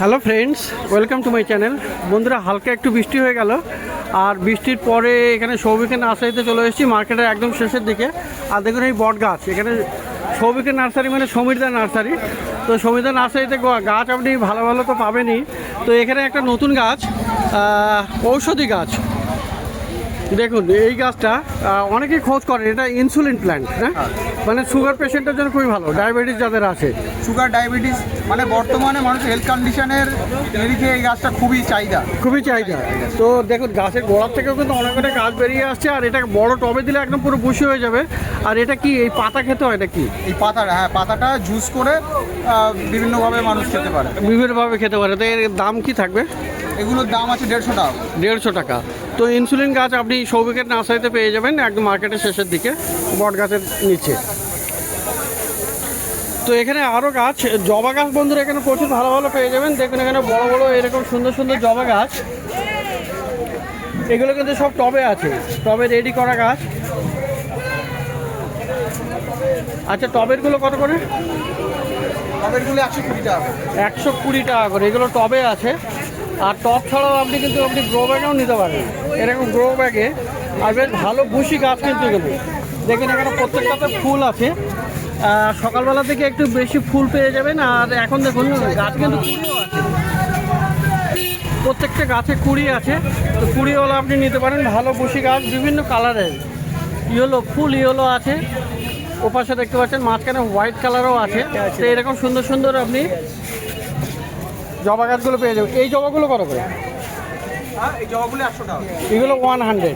Hello friends, welcome to my channel. বন্ধুরা, হালকা একটু বৃষ্টি হয়ে গেল, আর বৃষ্টির পরে এখানে সৌভিকের নার্সারিতে চলে এসেছি, মার্কেটের একদম শেষের দিকে। আর দেখুন এই বট গাছ, এখানে সৌভিকের নার্সারি মানে সমীরদা নার্সারি। তো সমীরদা নার্সারিতে গাছ আপনি ভালো ভালো তো পাবেনই। তো এখানে একটা নতুন গাছ, ঔষধি গাছ, দেখুন এই গাছটা অনেকেই খোঁজ করেন। এটা ইনসুলিন প্ল্যান্ট, হ্যাঁ, মানে সুগার পেশেন্টের জন্য খুবই ভালো, ডায়াবেটিস যাদের আছে। সুগার ডায়াবেটিস মানে বর্তমানে মানুষের হেলথ কন্ডিশনের নিরিখে এই গাছটা খুবই চাহিদা। তো দেখুন গাছের গোড়ার থেকেও কিন্তু অনেক অনেক গাছ বেরিয়ে আসছে, আর এটা বড় টবে দিলে একদম পুরো বুশি হয়ে যাবে। আর এটা কি এই পাতা খেতে হয় নাকি? এই পাতাটা, হ্যাঁ, পাতাটা জুস করে বিভিন্নভাবে মানুষ খেতে পারে, বিভিন্নভাবে খেতে পারে। তো এর দাম কি থাকবে? এগুলোর দাম আছে 150 টাকা। 150 টাকা। তো ইনসুলিন গাছ আপনি সৌভিকের নার্সারিতে পেয়ে যাবেন একদম মার্কেটের শেষের দিকে, বট গাছের নিচে। তো এখানে আরও গাছ, জবা গাছ বন্ধুরা এখানে প্রচুর ভালো ভালো পেয়ে যাবেন। দেখুন এখানে বড় বড় এরকম সুন্দর সুন্দর জবা গাছ, এগুলো কিন্তু সব টবে আছে, টবে রেডি করা গাছ। আচ্ছা, টবেরগুলো কত করে? টবেরগুলো 120 টাকা। 120 টাকা করে এগুলো টবে আছে। আর টব ছাড়াও আপনি গ্রো ব্যাগেও নিতে পারেন, এরকম গ্রো ব্যাগে। আর বেশ ভালো বুশি গাছ কিন্তু এগুলো। দেখেন এখানে প্রত্যেকটাতে ফুল আছে, সকালবেলা থেকে একটু বেশি ফুল পেয়ে যাবেন। আর এখন দেখুন গাছ কিন্তু কুড়িও আছে, প্রত্যেকটা গাছে কুড়ি আছে। তো কুড়িওয়ালা আপনি নিতে পারেন, ভালো বুশি গাছ, বিভিন্ন কালারের। ইয়েলো, ফুল ইয়েলো আছে, ওপাশে দেখতে পাচ্ছেন মাঝখানে হোয়াইট কালারও আছে। তো এরকম সুন্দর সুন্দর আপনি জবা গাছগুলো পেয়ে যাবেন। এই জবাগুলো কত করে? এই জবাগুলো 100 টাকা, এগুলো 100।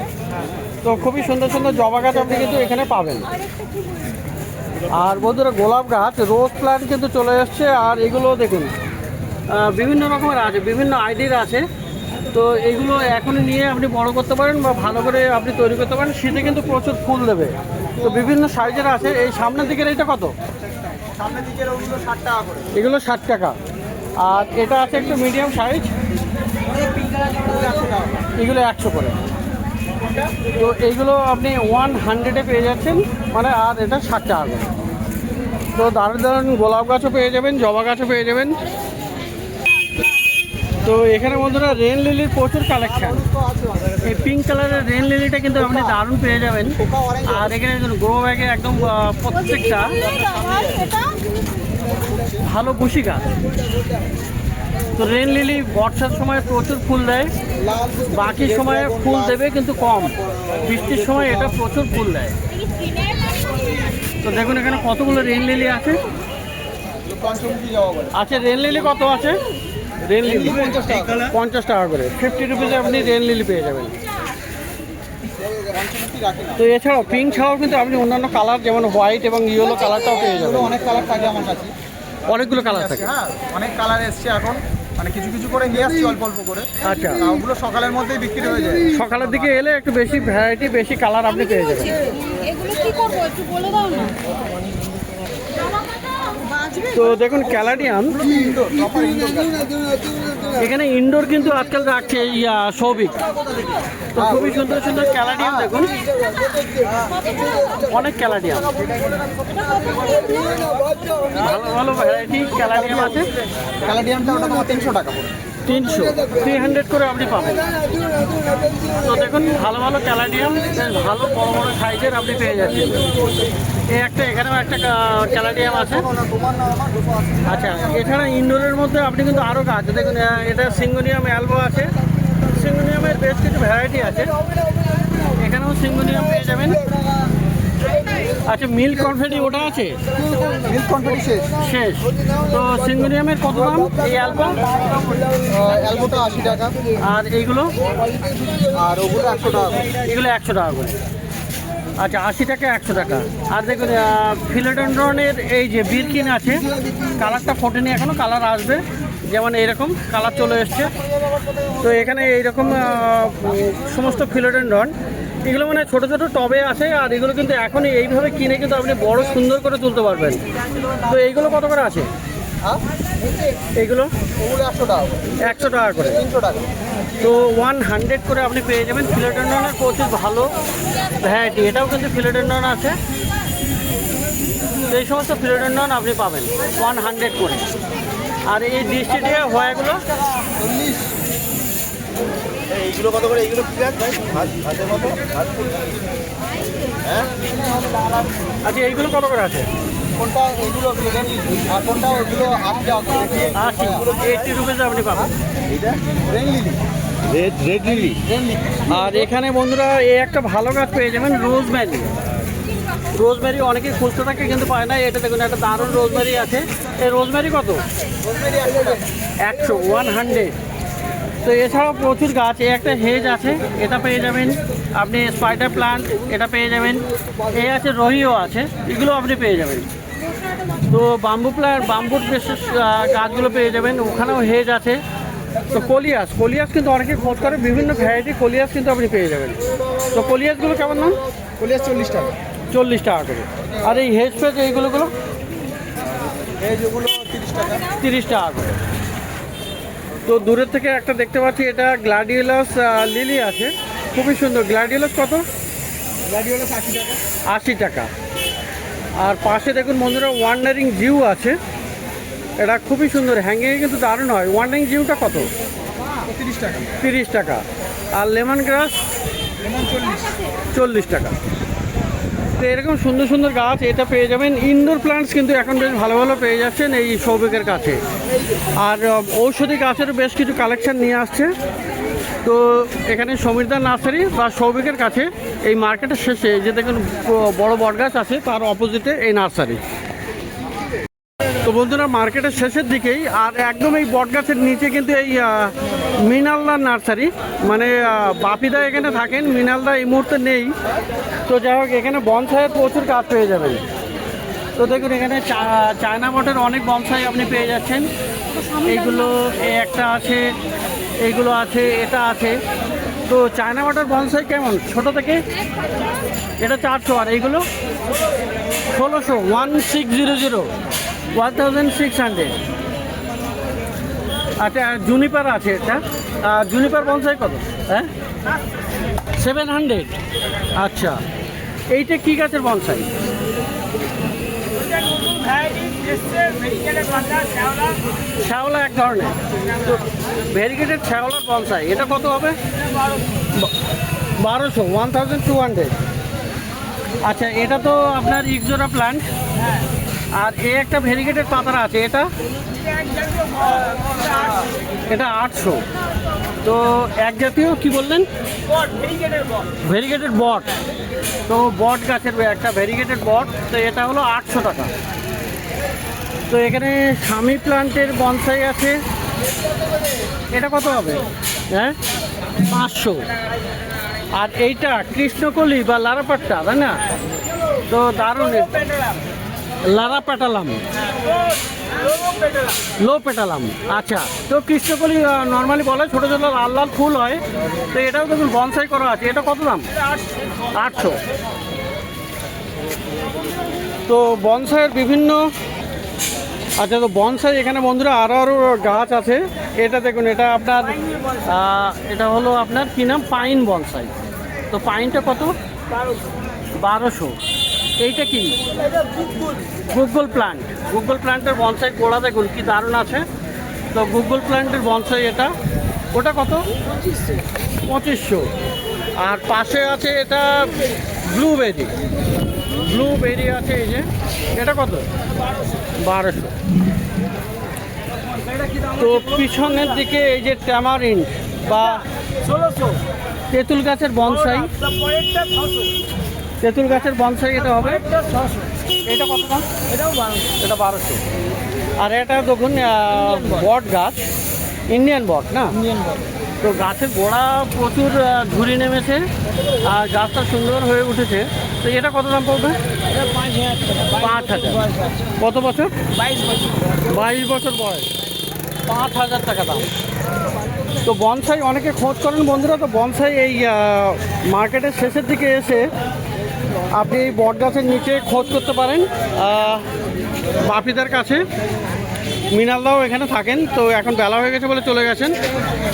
তো খুবই সুন্দর সুন্দর জবা গাছ আপনি কিন্তু এখানে পাবেন। আর বন্ধুরা, গোলাপ গাছ, রোজ প্ল্যান্ট কিন্তু চলে এসছে। আর এগুলো দেখুন বিভিন্ন রকমের আছে, বিভিন্ন আইডির আছে। তো এগুলো এখনই নিয়ে আপনি বড় করতে পারেন বা ভালো করে আপনি তৈরি করতে পারেন। শীতে কিন্তু প্রচুর ফুল দেবে। তো বিভিন্ন সাইজের আছে। এই সামনের দিকের এইটা কত? সামনের দিকের ওগুলো 60 টাকা করে। এগুলো 60 টাকা। আর এটা আছে একটু মিডিয়াম সাইজ, এগুলো 100 করে। তো এইগুলো আপনি 100-এ পেয়ে যাচ্ছেন, মানে। আর এটা 60 টাকা করে। তো দারুণ দারুণ গোলাপ গাছও পেয়ে যাবেন, জবা গাছও পেয়ে যাবেন। তো এখানে বন্ধুরা রেন লিলির প্রচুর কালেকশান। এই পিঙ্ক কালারের রেন লিলিটা কিন্তু আপনি দারুণ পেয়ে যাবেন। আর এখানে গ্রো ব্যাগে একদম প্রত্যেকটা ভালো বুশি গাছ। তো রেন লিলি বর্ষার সময় প্রচুর ফুল দেয়, বাকি সময়ে ফুল দেবে কিন্তু কম। বৃষ্টির সময় এটা প্রচুর ফুল দেয়। তো দেখুন এখানে কতগুলো রেন লিলি আছে। আচ্ছা, রেন লিলি কত আছে? রেন লিলি 50 টাকা করে। 50 রুপিসে আপনি রেন লিলি পেয়ে যাবেন। তো এছাড়াও পিঙ্ক ছাড়াও কিন্তু আপনি অন্যান্য কালার, যেমন হোয়াইট এবং ইয়েলো কালারটাও পেয়ে যাবেন। অনেক কালার থাকে আমার কাছে, অনেকগুলো কালার থাকে। হ্যাঁ, অনেক কালার এসছে এখন, মানে কিছু কিছু করে নিয়ে আসছি অল্প অল্প করে। আচ্ছা, ওগুলো সকালের মধ্যেই বিক্রি হয়ে যায়। সকালের দিকে এলে একটু বেশি ভ্যারাইটি, বেশি কালার আপনি পেয়ে যাবেন। এগুলো কি করবো একটু বলে দাও না। তো দেখুন ক্যালাডিয়াম, এখানে ইনডোর কিন্তু আজকাল রাখছে সৌভিক। তো খুবই সুন্দর সুন্দর ক্যালাডিয়াম, দেখুন অনেক ক্যালাডিয়াম, ভালো ভালো ভ্যারাইটি ক্যালাডিয়াম আছে। ক্যালাডিয়ামটা ওটা তোমার 300 টাকা পড়ে। 300 করে আপনি পাবেন। তো দেখুন ভালো ভালো ক্যালাডিয়াম, ভালো বড় বড় সাইজের আপনি পেয়ে যাচ্ছেন। এই এখানেও একটা ক্যালাডিয়াম আছে। আচ্ছা, এছাড়া ইনডোরের মধ্যে আপনি কিন্তু আরও গাছ দেখুন। এটা সিঙ্গোনিয়াম অ্যালবো আছে, সিঙ্গোনিয়ামের বেশ কিছু ভ্যারাইটি আছে। এখানেও সিঙ্গোনিয়াম পেয়ে যাবেন। আচ্ছা, মিল্ক কনফেটি ওটা আছে? মিল্ক কনফেটি শেষ। তো সিঙ্গোনিয়ামের কত দাম এই অ্যালবো? অ্যালবোটা 80 টাকা। আর এইগুলো? আর ওগুলো 100 টাকা। এগুলো 100 টাকা করে। আচ্ছা, 80 টাকা, 100 টাকা। আর দেখুন ফিলোডেন্ড্রনের এই যে বিরকিন আছে, কালারটা ফোটেনি এখনও, কালার আসবে। যেমন এইরকম কালার চলে এসছে। তো এখানে এইরকম সমস্ত ফিলোডেন্ড্রন, এগুলো মানে ছোটো ছোটো টবে আছে। আর এগুলো কিন্তু এখনই এইভাবে কিনে কিন্তু আপনি বড় সুন্দর করে তুলতে পারবেন। তো এইগুলো কত করে আছে? এইগুলো 100 টাকা। 100 টাকা করে। 300 টাকা। তো 100 করে আপনি পেয়ে যাবেন। ফিলোডেন্ড্রনের প্রচুর ভালো ভ্যারাইটি, এটাও কিন্তু ফিলোডেন্ড্রন আছে। এই সমস্ত ফিলোডেন্ড্রন আপনি পাবেন 100 করে। আর এই দৃষ্টি দিয়ে হওয়াগুলো 40। এইগুলো কত করে? এইগুলো কি আছে ভাই? হাতের মতো হাত হ্যাঁ। আচ্ছা এইগুলো কত করে আছে? কোনটা এগুলো আর কোনটা ওগুলো 8 টাকা করে। 80 রুপিস আপনি পাবেন। এইটা রেন লিলি। Red lily. আর এখানে বন্ধুরা এই একটা ভালো গাছ পেয়ে যাবেন, রোজমেরি। রোজমেরি অনেকে খুঁজতে থাকে কিন্তু পায় না। এটা দেখুন একটা দারুণ রোজমেরি আছে। এই রোজমেরি কত? 100। তো এছাড়াও প্রচুর গাছ। এই একটা হেজ আছে, এটা পেয়ে যাবেন আপনি। স্পাইডার প্লান্ট এটা পেয়ে যাবেন। এই আছে রহিও আছে, এগুলো আপনি পেয়ে যাবেন। তো বাম্বু প্লান্ট, বাম্বুর বিশেষ গাছগুলো পেয়ে যাবেন। ওখানেও হেজ আছে। তো কলিয়াস কিন্তু অনেকে খোঁজ করে, বিভিন্ন ভ্যারাইটি কলিয়াস কিন্তু আপনি পেয়ে যাবেন। তো কলিয়াসগুলো কেমন দাম? 40 টাকা। 40 টাকা করে। আর এই হেজ পেজ এইগুলো এই যেগুলো 30 টাকা। 30 টাকা করে। তো দূরের থেকে একটা দেখতে পাচ্ছি, এটা গ্ল্যাডিওলাস লিলি আছে, খুবই সুন্দর। গ্ল্যাডিওলাস কত? গ্ল্যাডিওলাস 80 টাকা। 80 টাকা। আর পাশে দেখুন বন্ধুরা ওয়ান্ডারিং জিউ আছে, এটা খুবই সুন্দর, হ্যাঙ্গিংয়ে কিন্তু দারুণ হয়। ওয়ান্ডারিং জিউটা কত? 30 টাকা। 30 টাকা। আর লেমন গ্রাস লেমন 40 টাকা। তো এরকম সুন্দর সুন্দর গাছ এটা পেয়ে যাবেন। ইনডোর প্ল্যান্টস কিন্তু এখন বেশ ভালো ভালো পেয়ে যাচ্ছেন এই সৌভিকের কাছে। আর ঔষধি গাছেরও বেশ কিছু কালেকশন নিয়ে আসছে। তো এখানে সমীরদা নার্সারি বা সৌভিকের কাছে এই মার্কেটের শেষে যে দেখুন বড় বট গাছ আছে, তার অপোজিটে এই নার্সারি। তো বন্ধুরা মার্কেটের শেষের দিকেই, আর একদম এই বট গাছের নিচে কিন্তু এই মৃণালদা নার্সারি, মানে বাপিদা এখানে থাকেন, মৃণালদা এই মুহূর্তে নেই। তো যাই হোক এখানে বনসাইয়ের প্রচুর গাছ পেয়ে যাবেন। তো দেখুন এখানে চায়না বটের অনেক বনসাই আপনি পেয়ে যাচ্ছেন। এইগুলো এই একটা আছে, এইগুলো আছে, এটা আছে। তো চায়না বটের বনসাই কেমন ছোট থেকে? এটা 400। আর এইগুলো 1600। 1600। আচ্ছা জুনিপার আছে, এটা জুনিপার বনসাই কত? হ্যাঁ 700। আচ্ছা এইটা কি গাছের বনসাই? শ্যাওলা এক ধরনের। তো ভেরিগেটেড শ্যাওলার বনসাই, এটা কত হবে? 1200। 1200। আচ্ছা এটা তো আপনার ইকজোরা প্ল্যান্ট। আর এ একটা ভেরিগেটেড পাতারা আছে, এটা 800। তো এক জাতীয় কি বললেন? ভেরিগেটেড বট। তো বট গাছের একটা ভেরিগেটেড বট, তো এটা হলো 800 টাকা। তো এখানে স্বামী প্লান্টের বনসাই আছে, এটা কত হবে? হ্যাঁ 500। আর এইটা কৃষ্ণকলি বা লারাপাট্টা, তাই না? তো দারুণ। লারা পেটালাম, লো পেটালাম। আচ্ছা তো কৃষ্ণকলি নর্মালি বলে, ছোটো ছোটো লাল লাল ফুল হয়। তো এটাও দেখুন বনসাই করা আছে, এটা কত দাম? 800। তো বনসাইয়ের বিভিন্ন, আচ্ছা তো বনসাই এখানে বন্ধুরা আরও গাছ আছে। এটা দেখুন, এটা আপনার এটা হলো আপনার কী নাম? Pine bonsai. তো পাইনটা কত? 1200। এইটা কি? Google plant. গুগল প্ল্যান্টের বনসাই গোড়া দেখুন কি দারুণ আছে। তো গুগল প্ল্যান্টের বনসাই এটা, ওটা কত? 2500। আর পাশে আছে এটা ব্লুবেরি আছে, এই যে এটা কত? 1200। তো পিছনের দিকে এই যে ট্যামারিন্ড বা 1600 তেঁতুল গাছের বনসাই, তেঁতুল গাছের বনসাই এটা হবে 600। এটা কত দাম? এটা 1200। আর এটা দেখুন বট গাছ, ইন্ডিয়ান বট না? ইন্ডিয়ান বট। তো গাছের গোড়া প্রচুর ঝুরি নেমেছে আর গাছটা সুন্দর হয়ে উঠেছে। তো এটা কত দাম পড়বে? 5000। কত বছর? 22 বছর বয়স, 5000 টাকা দাম। তো বনসাই অনেকে খোঁজ করেন বন্ধুরা। তো বনসাই এই মার্কেটের শেষের দিকে এসে আপনি এই বট গাছের নিচে খোঁজ করতে পারেন বাপিদার কাছে। মৃণালদাও এখানে থাকেন। তো এখন বেলা হয়ে গেছে বলে চলে গেছেন।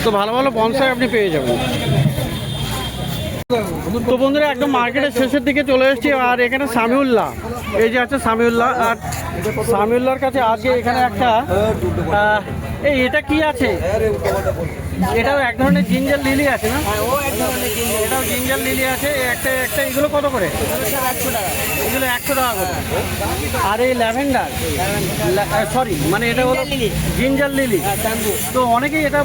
তো ভালো ভালো বনসাই আপনি পেয়ে যাবেন। তো বন্ধুরা একদম মার্কেটের শেষের দিকে চলে এসেছি, আর এখানে সামিউল্লাহ, এই যে আছে সামিউল্লাহ, আর সামিউল্লাহর কাছে আজকে এখানে একটা এটা কি আছে, এটাও এক ধরনের জিঞ্জার লিলি আছে না? এটাও জিঞ্জার লিলি আছে, একটা একটা এগুলো কত করে? এগুলো 100 টাকা করে। আর এই ল্যাভেন্ডার, সরি মানে এটা হলো জিঞ্জার লিলি। তো অনেকেই এটা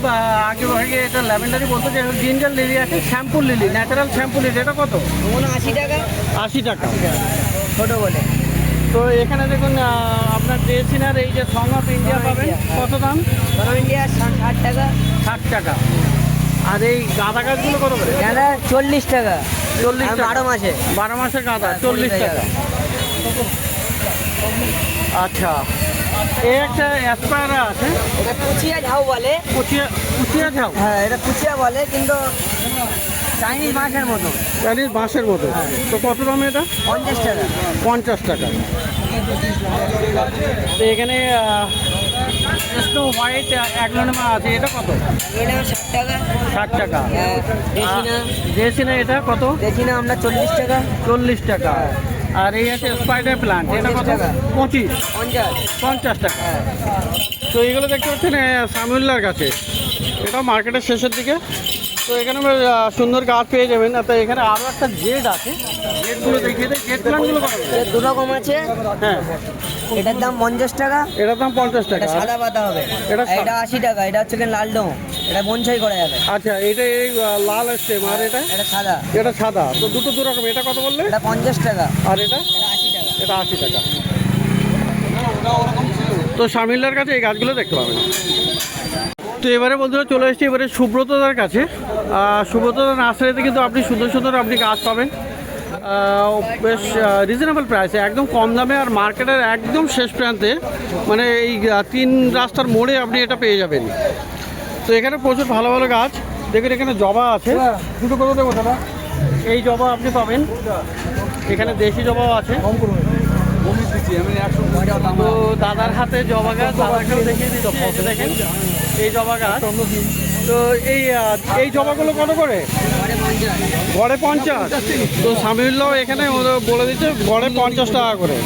আগে ভাগে এটা ল্যাভেন্ডারই বলতো, যে জিঞ্জার লিলি আছে, শ্যাম্পুর লিলি, ন্যাচারাল শ্যাম্পু লিলি, এটা কত? 80 টাকা। 80 টাকা ছোট বলে। তো এখানে দেখুন আপনার ড্রেসিনার এই যে সং অফ ইন্ডিয়া পাবেন, কত দাম? ইন্ডিয়া 60 টাকা। 60 টাকা। আর এই গাঁদা গাছগুলো কত করে? গাঁদা 40 টাকা। 40 টাকা। 12 মাসে। 12 মাসের গাঁদা 40 টাকা। আচ্ছা, এই একটা অ্যাসপায়ারা আছে, এটা কুচিয়া ঝাউ বলে। কুচিয়া ঝাউ? হ্যাঁ, এটা কুচিয়া বলে, কিন্তু চাইনিজ মাছের মতো। চাইনিজ বাঁশের মতো। তো কত দাম এটা? 50 টাকা। 50 টাকা। তো এখানে স্নো হোয়াইট অ্যাগলোনেমা আছে, এটা কত? এটা 60 টাকা। 60 টাকা। দেশিনা। দেশিনা এটা কত? দেশিনা আমরা 40 টাকা। 40 টাকা। আর এই আছে স্পাইডার প্লান্ট, এটা কত? 25। 50 টাকা। তো এইগুলো দেখতে পাচ্ছেন সামিউল্লাহর কাছে, এটাও মার্কেটের শেষের দিকে। তো এখানে সুন্দর গাছ পেয়ে যাবেন। তো এখানে আরও একটা জেড আছে, জেডগুলো দেখিয়ে দেয়। জেড প্লান্টগুলো কত? দু রকম আছে। হ্যাঁ, এটার দাম 50 টাকা। এটার দাম 50 টাকা। এটা সাদা পাতা হবে। এটা এটা 80 টাকা। এটা হচ্ছে লাল ডোম, এটা বনসাই করা যাবে। আচ্ছা, এটা এই লাল স্টেম, আর এটা? এটা সাদা। এটা সাদা। তো দুটো দু রকম। এটা কত বললে? এটা 50 টাকা। আর এটা? এটা 80 টাকা। এটা 80 টাকা। তো সামিল্লার কাছে এই গাছগুলো দেখতে পাবেন। তো এবারে বন্ধুরা চলে এসেছি এবারে সুব্রতদার কাছে। সুব্রতদার নার্সারিতে কিন্তু আপনি সুন্দর সুন্দর আপনি গাছ পাবেন বেশ রিজনেবল প্রাইসে, একদম কম দামে, আর মার্কেটের একদম শেষ প্রান্তে, মানে এই 3 রাস্তার মোড়ে আপনি এটা পেয়ে যাবেন। তো এখানে প্রচুর ভালো ভালো গাছ দেখুন। এখানে জবা আছে, দুটো কত দেবো দাদা? এই জবা আপনি পাবেন, এখানে দেশি জবাও আছে। তো দাদার হাতে জবা গাছ, দাদাকেও দেখিয়ে দিচ্ছি, এই যে দেখেন এই জবা গাছ। তো এই জবাগুলো কত করে? গড়ে 50। তো সামিউল্লাহ এখানে বলে দিচ্ছে গড়ে 50 টাকা করে।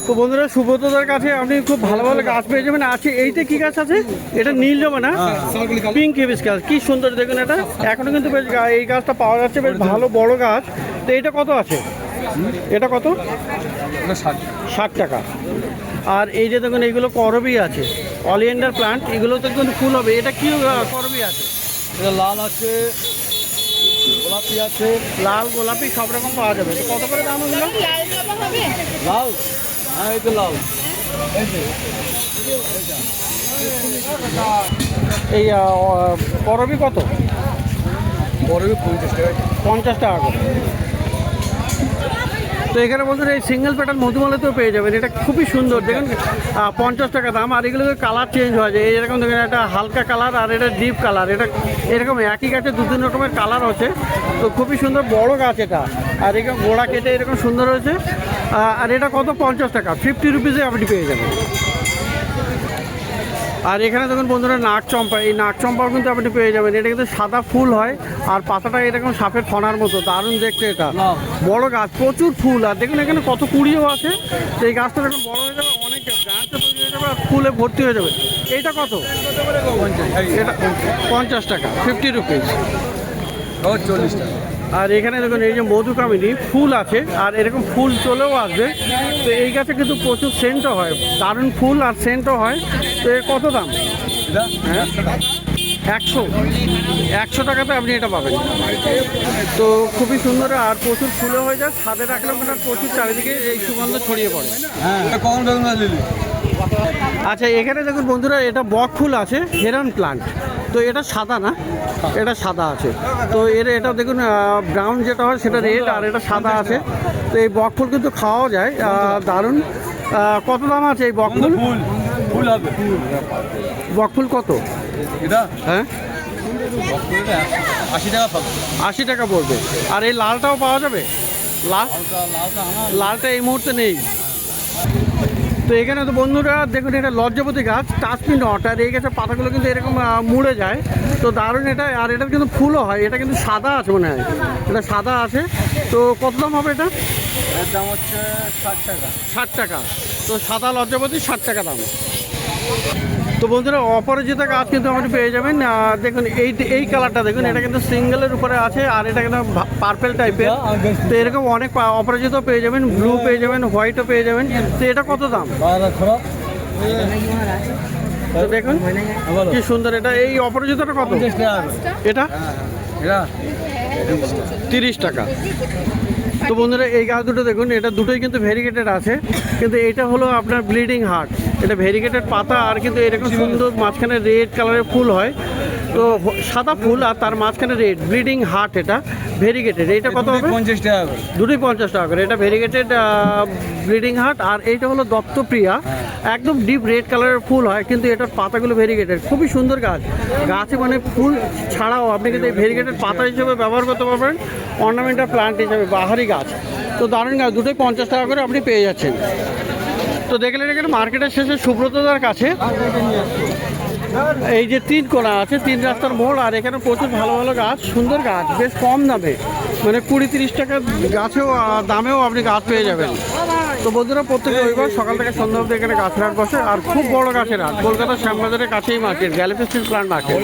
তো বন্ধুরা সুব্রতদার কাছে আপনি খুব ভালো ভালো গাছ পেয়ে যাবেন। আছে এইটা কি গাছ আছে? এটা নীল জবা না? পিঙ্ক হিবিস্কাস, কি সুন্দর দেখুন এটা। এখনো কিন্তু বেশ এই গাছটা পাওয়া যাচ্ছে, বেশ ভালো বড় গাছ। তো এটা কত আছে? এটা কত? 60 টাকা। আর এই যে দেখুন এইগুলো করবি আছে, অলিয়েন্ডার প্লান্ট, এগুলো তো কিন্তু ফুল হবে। এটা কি করবি আছে? এটা লাল আছে, গোলাপি আছে। লাল গোলাপি সব রকম পাওয়া যাবে। তো কত করে দাম ওগুলো? লাল জবা হবে? লাল, হ্যাঁ এই তো লাল। এই করবি কত? বড় 50 টাকা। 50 টাকা করে। তো এখানে বলছেন এই সিঙ্গেল প্যাটার্ন মধুমালতেও পেয়ে যাবেন। এটা খুবই সুন্দর দেখুন, 50 টাকা দাম। আর এগুলো কালার চেঞ্জ হয়ে যায়, এরকম দেখুন একটা হালকা কালার আর এটা ডিপ কালার। এটা এরকম একই গাছে 2-3 রকমের কালার হচ্ছে। তো খুবই সুন্দর বড় গাছ এটা। আর এরকম গোড়া কেটে এরকম সুন্দর হয়েছে। আর এটা কত? 50 টাকা। 50 রুপিসে আপনি পেয়ে যাবেন। আর এখানে দেখুন বন্ধুরা নাক চম্পা, এই নাক চম্পাও কিন্তু আপনি পেয়ে যাবেন। এটা কিন্তু সাদা ফুল হয়, আর পাতাটা এরকম সাপের ফনার মতো, দারুণ দেখতে। এটা বড় গাছ, প্রচুর ফুল। আর দেখুন এখানে কত কুড়িও আছে। তো এই গাছটা যখন বড় হয়ে যাবে, অনেক গাছটা তৈরি হয়ে যাবে আর ফুলে ভর্তি হয়ে যাবে। এইটা কত? এটা 50 টাকা। 50 রুপিস। 40 টাকা। আর এখানে দেখুন এই যে মধুকামিনী ফুল আছে, আর এরকম ফুল চলেও আসবে। তো এই গাছে কিন্তু প্রচুর সেন্টও হয়, দারুণ ফুল আর সেন্টও হয়। তো এর কত দাম? হ্যাঁ 100 টাকাতে আপনি এটা পাবেন। তো খুবই সুন্দর, আর প্রচুর ফুলও হয়ে যায়। ছাদে রাখলে আপনার প্রচুর চারিদিকে এই সুগন্ধ ছড়িয়ে পড়ে। হ্যাঁ, এটা কম দাম না লিলি। আচ্ছা, এখানে দেখুন বন্ধুরা এটা বক ফুল আছে, হেরান প্লান্ট। তো এটা সাদা না? এটা সাদা আছে। তো এটা দেখুন ব্রাউন যেটা হয় সেটা রেড, আর এটা সাদা আছে। তো এই বক ফুল কিন্তু খাওয়াও যায়, দারুণ। কত দাম আছে এই বক ফুল? ফুল হবে। বক ফুল কত? এটা হ্যাঁ 80 টাকা পাবে। 80 টাকা পড়বে। আর এই লালটাও পাওয়া যাবে? লালটা আমার। লালটা এই মুহূর্তে নেই। তো এখানে তো বন্ধুরা দেখুন এটা লজ্জাপতি গাছ, টাচমি নট, আর এই গাছের পাতাগুলো কিন্তু এরকম মুড়ে যায়। তো দারুণ এটা, আর এটার কিন্তু ফুলও হয়। এটা কিন্তু সাদা আছে মনে হয়, এটা সাদা আছে। তো কত দাম হবে এটা? এর দাম হচ্ছে 60 টাকা। 60 টাকা। তো সাদা লজ্জাপতি 60 টাকা দাম। তো বন্ধুরা অপরাজিতা গাছ কিন্তু আপনি পেয়ে যাবেন। দেখুন এই কালারটা দেখুন, এটা কিন্তু সিঙ্গেলের উপরে আছে, আর এটা কিন্তু পার্পেল টাইপের। তো এরকম অনেক অপরাজিতাও পেয়ে যাবেন, ব্লু পেয়ে যাবেন, হোয়াইটও পেয়ে যাবেন। তো এটা কত দাম? তো দেখুন কি সুন্দর এটা। এই অপরাজিতাটা কত? এটা 30 টাকা। তো বন্ধুরা এই গাছ দুটো দেখুন, এটা দুটোই কিন্তু ভেরিগেটেড আছে, কিন্তু এটা হলো আপনার ব্লিডিং হার্ট। এটা ভেরিগেটেড পাতা, আর কিন্তু এরকম সুন্দর মাঝখানে রেড কালারের ফুল হয়। তো সাদা ফুল আর তার মাঝখানে রেড, ব্লিডিং হার্ট। এটা ভেরিগেটেড। এইটা কত হবে? 50 টাকা করে। দুটোই 50 টাকা করে। এটা ভেরিগেটেড ব্লিডিং হার্ট, আর এইটা হলো দত্তপ্রিয়া। একদম ডিপ রেড কালারের ফুল হয়, কিন্তু এটার পাতাগুলো ভেরিগেটেড। খুবই সুন্দর গাছ। গাছে মানে ফুল ছাড়াও আপনি কিন্তু এই ভেরিগেটেড পাতা হিসেবে ব্যবহার করতে পারবেন, অর্নামেন্টাল প্লান্ট হিসেবে, বাহারি গাছ। তো দারুণ গাছ, দুটোই 50 টাকা করে আপনি পেয়ে যাচ্ছেন। তো দেখলেন এখানে মার্কেটের শেষে সুব্রতদার কাছে এই যে 3 কোণা আছে, 3 রাস্তার মোড়, আর এখানে প্রচুর ভালো ভালো গাছ, সুন্দর গাছ, বেশ কম দামে, মানে 20-30 টাকা গাছেও দামেও আপনি গাছ পেয়ে যাবেন। তো বন্ধুরা প্রত্যেক রবিবার সকাল থেকে সন্ধ্যা অবধি এখানে গাছের হাট বসে, আর খুব বড় গাছের হাট, কলকাতার শ্যামবাজারের কাছেই market, gallery street plant market.